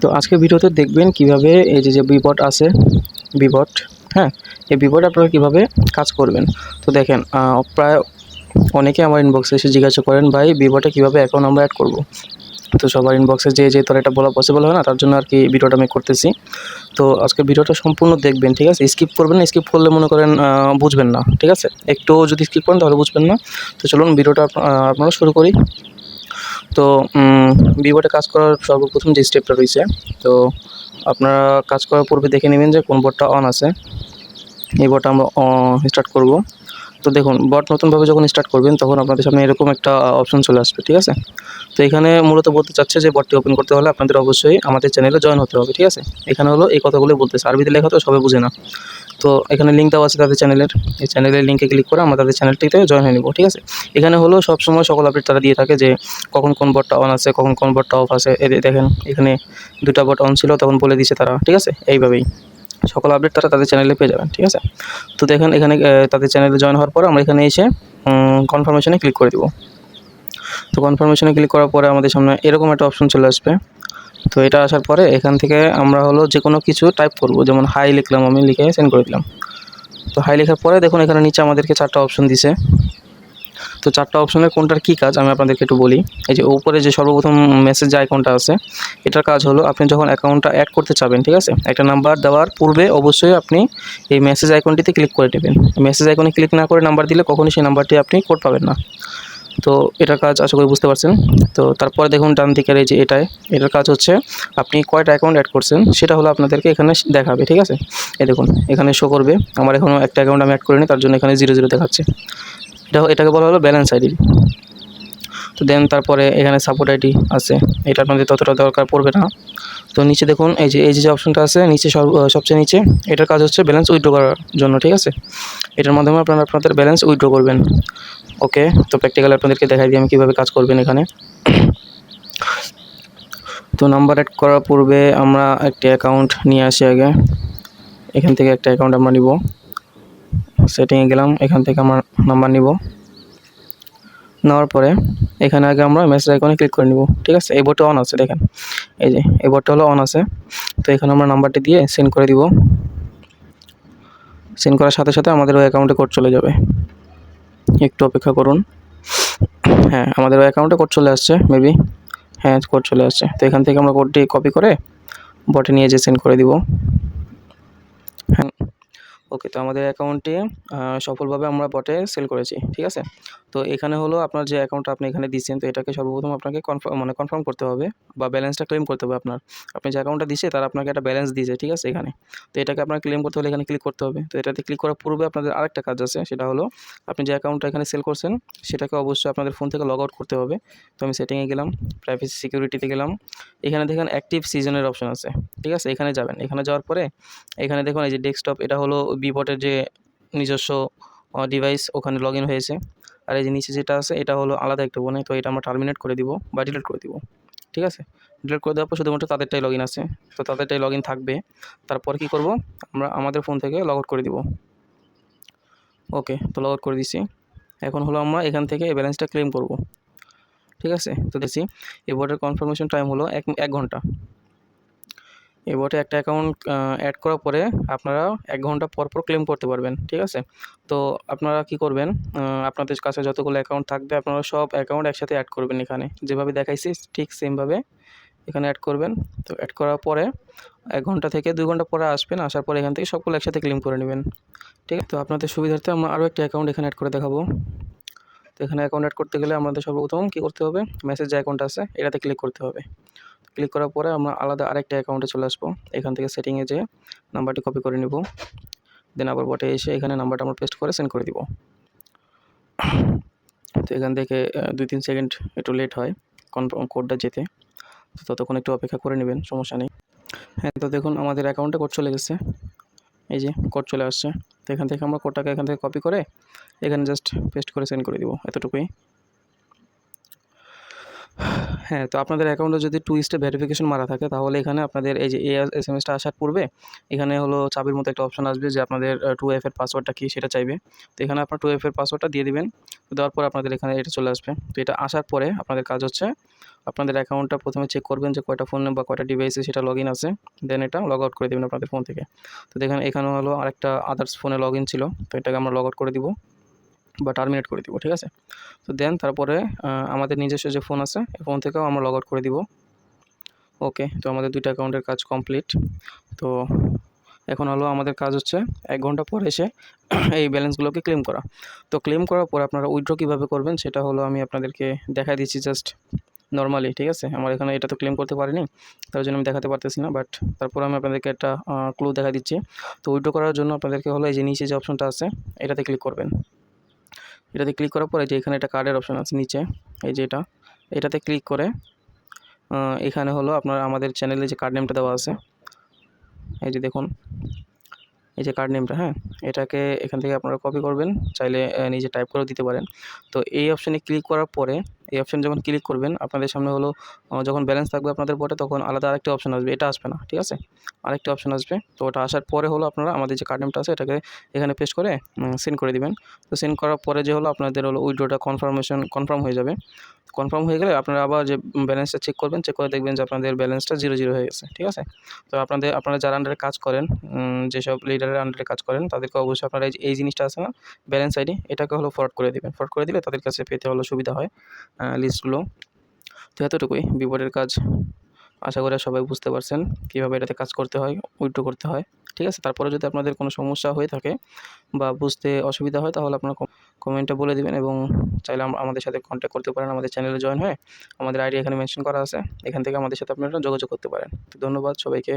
তো আজকের ভিডিওতে দেখবেন কিভাবে এই যে বিবট আছে, বিবট, হ্যাঁ, এই বিবট আপনারা কিভাবে কাজ করবেন। তো দেখেন প্রায় অনেকে আমার ইনবক্সে এসে জিজ্ঞাসা করেন, ভাই বিবটে কিভাবে অ্যাকাউন্ট আমরা অ্যাড করব। তো সবার ইনবক্সে যে তোর এটা বলা পসিবল হয় না, তার জন্য আর কি ভিডিওটা আমি করতেছি। তো আজকে ভিডিওটা সম্পূর্ণ দেখবেন, ঠিক আছে? স্কিপ করবেন না, স্কিপ করলে মনে করেন বুঝবেন না, ঠিক আছে? একটু যদি স্কিপ করেন তাহলে বুঝবেন না। তো চলুন ভিডিওটা আপনারা শুরু করি। তো বিবটে কাজ করার সর্বপ্রথম যে স্টেপটা রয়েছে, তো আপনারা কাজ করার পূর্বে দেখে নেবেন যে কোন বটটা অন আছে। এই বটটা আমরা স্টার্ট করব। তো দেখুন, বট নতুনভাবে যখন স্টার্ট করবেন তখন আপনাদের সামনে এরকম একটা অপশন চলে আসবে, ঠিক আছে? তো এখানে মূলত বলতে চাচ্ছে যে বটটি ওপেন করতে হলে আপনাদের অবশ্যই আমাদের চ্যানেলে জয়েন হতে হবে, ঠিক আছে? এখানে হলো এই কথাগুলোই বলতেছে, আরবিতে লেখা তো সবাই বুঝে না। তো এখানে লিঙ্ক দেওয়া আছে তাদের চ্যানেলের, এই চ্যানেলের লিঙ্কে ক্লিক করে আমরা তাদের চ্যানেলটিতে জয়েন হয়ে নিব, ঠিক আছে? এখানে হলো সবসময় সকল আপডেট তারা দিয়ে থাকে যে কখন কোন বটটা অন আছে, কখন কোন বটটা অফ আছে। দেখেন এখানে 2টা বট অন ছিল, তখন বলে দিয়েছে তারা, ঠিক আছে? এইভাবেই সকল আপডেট তারা তাদের চ্যানেলে পেয়ে যাবেন, ঠিক আছে? তো দেখেন এখানে তাদের চ্যানেলে জয়েন হওয়ার পর আমরা এখানে এসে কনফার্মেশনে ক্লিক করে দিব। তো কনফার্মেশনে ক্লিক করার পরে আমাদের সামনে এরকম একটা অপশন চলে আসবে। তো এটা আসার পরে এখান থেকে আমরা হলো যে কোনো কিছু টাইপ করব, যেমন হাই লিখলাম, আমি লিখে সেন্ড করে দিলাম। তো হাই লেখার পরে দেখুন এখানে নিচে আমাদেরকে 4টা অপশন দিছে। তো 4টা অপশনের কোনটার কী কাজ আমি আপনাদেরকে একটু বলি। এই যে উপরে যে সর্বপ্রথম মেসেজ আইকনটা আছে, এটার কাজ হলো আপনি যখন অ্যাকাউন্টটা অ্যাড করতে চাবেন, ঠিক আছে? একটা নাম্বার দেওয়ার পূর্বে অবশ্যই আপনি এই মেসেজ আইকনটিতে ক্লিক করে নেবেন। মেসেজ আইকনে ক্লিক না করে নাম্বার দিলে কখনই সেই নাম্বারটি আপনি কোড পাবেন না। তো এটার কাজ আশা করি বুঝতে পারছেন। তো তারপরে দেখুন ডান দিকের এই যে এটার কাজ হচ্ছে আপনি কয়টা অ্যাকাউন্ট অ্যাড করছেন সেটা হলো আপনাদেরকে এখানে দেখাবে, ঠিক আছে? এই দেখুন এখানে শো করবে। আমার এখনও একটা অ্যাকাউন্ট আমি অ্যাড করিনি, তার জন্য এখানে 0 দেখাচ্ছে। এটাকে বলা হলো ব্যালেন্স আইডি। তো দেন তারপরে এখানে সাপোর্ট আইডি আছে, এটা আপনাদের ততটা দরকার পড়বে না। তো নিচে দেখুন এই যে অপশনটা আছে নিচে, সবচেয়ে নিচে, এটার কাজ হচ্ছে ব্যালেন্স উইথড্র করার জন্য, ঠিক আছে? এটার মাধ্যমে আপনারা আপনাদের ব্যালেন্স উইথড্র করবেন। ওকে, তো প্র্যাকটিক্যালি আপনাদেরকে দেখাই দিই আমি কীভাবে কাজ করবেন এখানে। তো নাম্বার অ্যাড করার পূর্বে আমরা একটি অ্যাকাউন্ট নিয়ে আসি আগে। এখান থেকে একটা অ্যাকাউন্ট আমরা নিব, সেটিংয়ে গেলাম, এখান থেকে আমার নাম্বার নিব। নেওয়ার পরে এখানে আগে আমরা মেসেজ আইকনে ক্লিক করে নিব, ঠিক আছে? এই বোর্ডটা অন আছে, দেখেন এই যে এই বোর্ডটা হলো অন আছে। তো এখানে আমরা নাম্বারটি দিয়ে সেন্ড করে দিব। সেন্ড করার সাথে সাথে আমাদের ওই অ্যাকাউন্টে কোড চলে যাবে। একটু অপেক্ষা করুন। হ্যাঁ, আমাদের ওই অ্যাকাউন্টে কোড চলে আসছে মেবি। হ্যাঁ, কোড চলে আসছে। তো এখান থেকে আমরা কোডটি কপি করে বটে নিয়ে যেয়ে সেন্ড করে দিব। হ্যাঁ, ওকে, তো আমাদের অ্যাকাউন্টটি সফলভাবে আমরা বটে সেল করেছি, ঠিক আছে? তো এখানে হলো আপনার যে অ্যাকাউন্টটা আপনি এখানে দিচ্ছেন, তো এটাকে সর্বপ্রথম আপনাকে কনফার্ম করতে হবে বা ব্যালেন্সটা ক্লেম করতে হবে আপনার। আপনি যে অ্যাকাউন্টটা দিচ্ছে তারা আপনাকে একটা ব্যালেন্স দিয়েছে, ঠিক আছে? এখানে তো এটাকে আপনার ক্লেম করতে হলে এখানে ক্লিক করতে হবে। তো এটাতে ক্লিক করার পূর্বে আপনাদের আরেকটা কাজ আছে, সেটা হলো আপনি যে অ্যাকাউন্টটা এখানে সেল করছেন সেটাকে অবশ্যই আপনাদের ফোন থেকে লগ আউট করতে হবে। তো আমি সেটিংয়ে গেলাম, প্রাইভেসি সিকিউরিটিতে গেলাম। এখানে দেখেন অ্যাক্টিভ সিজনের অপশন আছে, ঠিক আছে? এখানে যাবেন, এখানে যাওয়ার পরে এখানে দেখুন এই যে ডেস্কটপ, এটা হলো বিবটের যে নিজস্ব ডিভাইস, ওখানে লগ ইন হয়েছে। আর এই যে নিচে যেটা আছে এটা হলো আলাদা একটা ফোনে, তো এটা আমরা টার্মিনেট করে দিব বা ডিলিট করে দিব, ঠিক আছে? ডিলিট করে দেওয়ার পর শুধুমাত্র তাদেরটাই লগ ইন আছে, তো তাদেরটাই লগ ইন থাকবে। তারপর কী করব, আমরা আমাদের ফোন থেকে লগ আউট করে দিব। ওকে, তো লগ আউট করে দিচ্ছি। এখন হলো আমরা এখান থেকে এই ব্যালেন্সটা ক্লেম করব, ঠিক আছে? তো দেখছি এই বোর্ডের কনফার্মেশন টাইম হলো 1 ঘন্টা। এই বটে একটা অ্যাকাউন্ট অ্যাড করার পরে আপনারা 1 ঘন্টা পর ক্লেম করতে পারবেন, ঠিক আছে? তো আপনারা কি করবেন, আপনাদের কাছে যতগুলো অ্যাকাউন্ট থাকবে আপনারা সব অ্যাকাউন্ট একসাথে অ্যাড করবেন এখানে। যেভাবে দেখাইছি ঠিক সেমভাবে এখানে অ্যাড করবেন। তো অ্যাড করার পরে 1 ঘন্টা থেকে 2 ঘন্টা পরে আসবেন, আসার পরে এখান থেকে সবগুলো একসাথে ক্লেম করে নেবেন, ঠিক আছে? তো আপনাদের সুবিধার্থে আমরা আরও একটা অ্যাকাউন্ট এখানে অ্যাড করে দেখাবো। তো এখানে অ্যাকাউন্ট অ্যাড করতে গেলে আমাদের সর্বপ্রথম কী করতে হবে, মেসেজ যে অ্যাকাউন্ট আছে এটাতে ক্লিক করতে হবে। ক্লিক করার পরে আমরা আলাদা আরেকটা অ্যাকাউন্টে চলে আসবো। এখান থেকে সেটিংয়ে যেয়ে নাম্বারটি কপি করে নেব। দেন আবার বটে এসে এখানে নাম্বারটা আমরা পেস্ট করে সেন্ড করে দিব। তো এখান থেকে 2-3 সেকেন্ড একটু লেট হয় কনফার্ম কোডটা যেতে, তো ততক্ষণ একটু অপেক্ষা করে নেবেন, সমস্যা নেই। হ্যাঁ, তো দেখুন আমাদের অ্যাকাউন্টে কোড চলে গেছে, এই যে কোড চলে আসছে। তো এখান থেকে আমরা কোডটাকে এখান থেকে কপি করে এখানে জাস্ট পেস্ট করে সেন্ড করে দিব, এতটুকুই। হ্যাঁ, তো আপনাদের অ্যাকাউন্টে যদি 2 স্টেপ ভেরিফিকেশন মারা থাকে তাহলে এখানে আপনাদের এই যে এসএমএসটা আসার পূর্বে এখানে হলো চাবির মতো একটা অপশন আসবে যে আপনাদের 2FA এর পাসওয়ার্ডটা কী সেটা চাইবে। তো এখানে আপনার 2FA এর পাসওয়ার্ডটা দিয়ে দিবেন। দেওয়ার পর আপনাদের এখানে এটা চলে আসবে। তো এটা আসার পরে আপনাদের কাজ হচ্ছে আপনাদের অ্যাকাউন্টটা প্রথমে চেক করবেন যে কয়টা ফোন বা কয়টা ডিভাইসে সেটা লগইন আছে। দেন এটা লগ আউট করে দিবেন আপনাদের ফোন থেকে। তো দেখেন এখানে হলো আরেকটা আদার্স ফোনে লগইন ছিল। তো এটাকে আমরা লগ আউট করে দিব বা টার্মিনেট করে দিব। ঠিক আছে? তো দেন তারপরে আমাদের নিজস্ব যে ফোন আছে এই ফোন থেকেও আমরা লগ আউট করে দিব। ওকে, তো আমাদের 2টা অ্যাকাউন্টের কাজ কমপ্লিট। তো এখন হলো আমাদের কাজ হচ্ছে 1 ঘন্টা পর এসে এই ব্যালেন্সগুলোকে ক্লেম করা। তো ক্লেম করার পর আপনারা উইথড্র কীভাবে করবেন সেটা হলো আমি আপনাদেরকে দেখায় দিচ্ছি জাস্ট নরমালি। ঠিক আছে? আমার এখানে এটা তো ক্লেম করতে পারিনি, তার জন্য আমি দেখাতে পারতেছি না। বাট তারপরে আমি আপনাদেরকে একটা ক্লু দেখায় দিচ্ছি। তো উইথড্র করার জন্য আপনাদেরকে হলো এই যে নিচে যে অপশনটা আছে এটাতে ক্লিক করবেন। এটাতে ক্লিক করার পরে যে এখানে একটা কার্ডের অপশন আছে নিচে, এই যে এটাতে ক্লিক করে এখানে হলো আপনার আমাদের চ্যানেলে যে কার্ড নেমটা দেওয়া আছে, এই যে দেখুন এই যে কার্ড নেমটা, হ্যাঁ, এটাকে এখান থেকে আপনারা কপি করবেন, চাইলে নিজে টাইপ করেও দিতে পারেন। তো এই অপশানে ক্লিক করার পরে এই অপশানে যখন ক্লিক করবেন আপনাদের সামনে হলো যখন ব্যালেন্স থাকবে আপনাদের বটে তখন আলাদা আরেকটা অপশান আসবে, এটা আসবে না। ঠিক আছে? আরেকটা অপশান আসবে। তো ওটা আসার পরে হলো আপনারা আমাদের যে কার্ড নেমটা আছে এটাকে এখানে পেস্ট করে সেন্ড করে দিবেন। তো সেন্ড করার পরে যে হলো আপনাদের হলো উইথড্রটা কনফার্ম হয়ে যাবে। কনফার্ম হয়ে গেলে আপনারা আবার যে ব্যালেন্সটা চেক করবেন, চেক করে দেখবেন যে আপনাদের ব্যালেন্সটা 0 হয়ে গেছে। ঠিক আছে? তো আপনারা যারা আন্ডারে কাজ করেন, যেসব লিডারের আন্ডারে কাজ করেন তাদেরকে অবশ্যই আপনারা এই জিনিসটা আছে না, ব্যালেন্স আইডি, এটাকে হলো ফরওয়ার্ড করে দিবেন। ফরওয়ার্ড করে দিলে তাদের কাছে পেতে হলো সুবিধা হয় লিস্টগুলো। তো এতটুকুই বিপদের কাজ। আশা করি সবাই বুঝতে পারছেন কীভাবে এটাতে কাজ করতে হয়, উইথড্র করতে হয়। ঠিক আছে? তারপরে যদি আপনাদের কোনো সমস্যা হয়ে থাকে বা বুঝতে অসুবিধা হয় তাহলে আপনারা কমেন্টে বলে দিবেন এবং চাইলে আমাদের সাথে কন্ট্যাক্ট করতে পারেন। আমাদের চ্যানেলে জয়েন হয়ে আমাদের আইডি এখানে মেনশন করা আছে। এখান থেকে আমাদের সাথে আপনারা যোগাযোগ করতে পারেন। তো ধন্যবাদ সবাইকে।